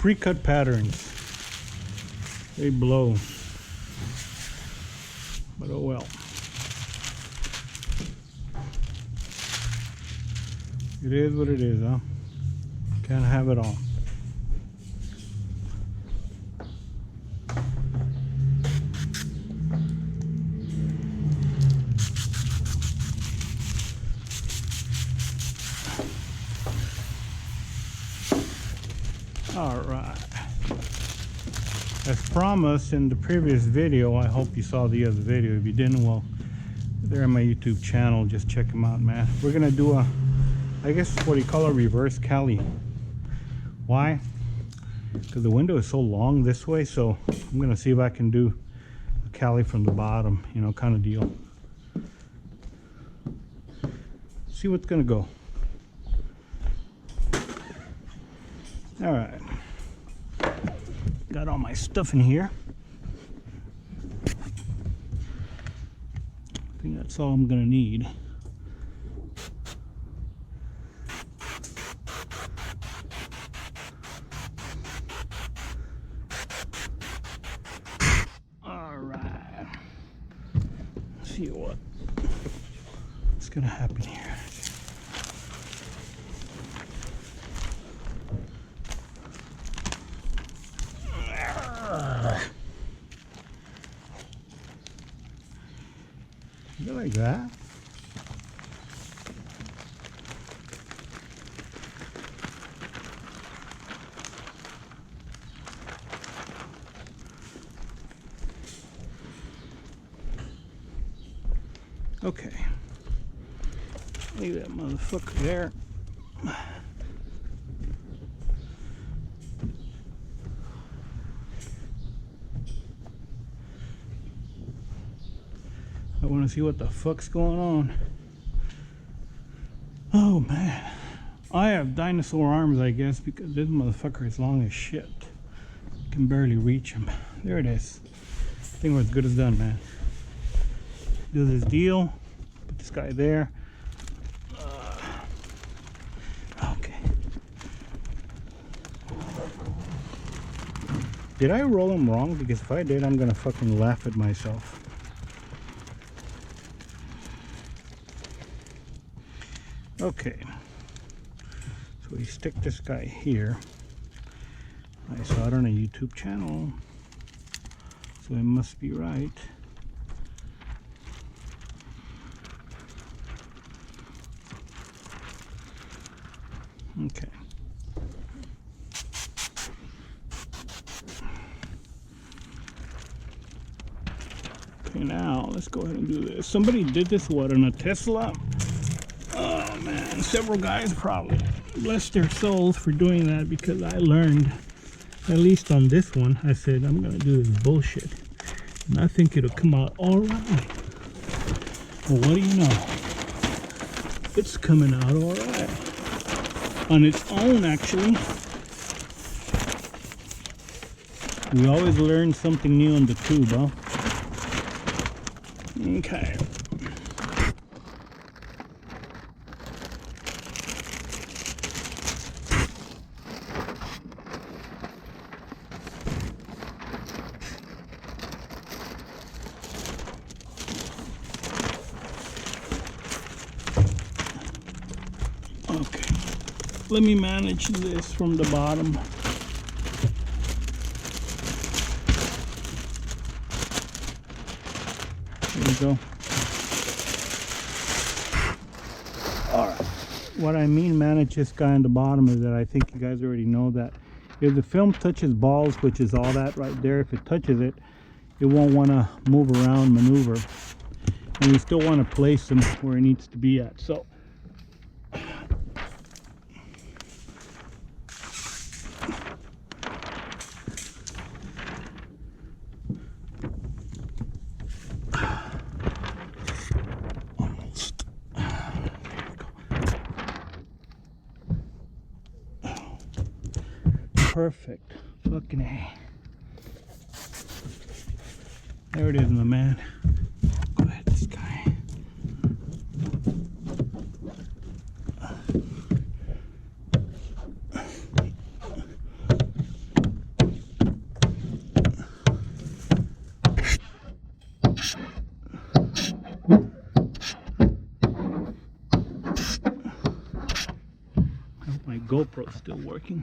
pre-cut patterns. They blow. But oh well. It is what it is, huh? Can't have it all. All right. As promised in the previous video, I hope you saw the other video. If you didn't, well, they're on my YouTube channel. Just check them out, man. We're gonna do a, I guess what do you call a reverse Cali. Why? Because the window is so long this way, so I'm gonna see if I can do a Cali from the bottom, you know, kind of deal. See what's gonna go. All right. Got all my stuff in here. I think that's all I'm gonna need. All right. Let's see what's gonna happen here. Like that. Okay. Leave that motherfucker there. I want to see what the fuck's going on. Oh man, I have dinosaur arms, I guess, because this motherfucker is long as shit. Can barely reach him. There it is. I think we're as good as done, man. Do this deal. Put this guy there. Okay. Did I roll him wrong? Because if I did, I'm gonna fucking laugh at myself. Okay, so we stick this guy here. I saw it on a YouTube channel, so it must be right. Okay. Okay, now let's go ahead and do this. Somebody did this, what, on a Tesla? Oh man, several guys probably. Bless their souls for doing that, because I learned, at least on this one, I said I'm gonna do this bullshit. And I think it'll come out alright. Well, what do you know? It's coming out alright. On its own, actually. We always learn something new on the tube, huh? Okay. Okay, let me manage this from the bottom. There we go. All right. What I mean manage this guy on the bottom is that I think you guys already know that if the film touches balls, which is all that right there, if it touches it, it won't want to move around, maneuver. And you still want to place him where it needs to be at. So perfect. Fucking A. There it is, my man. Go ahead, this guy. GoPro's still working.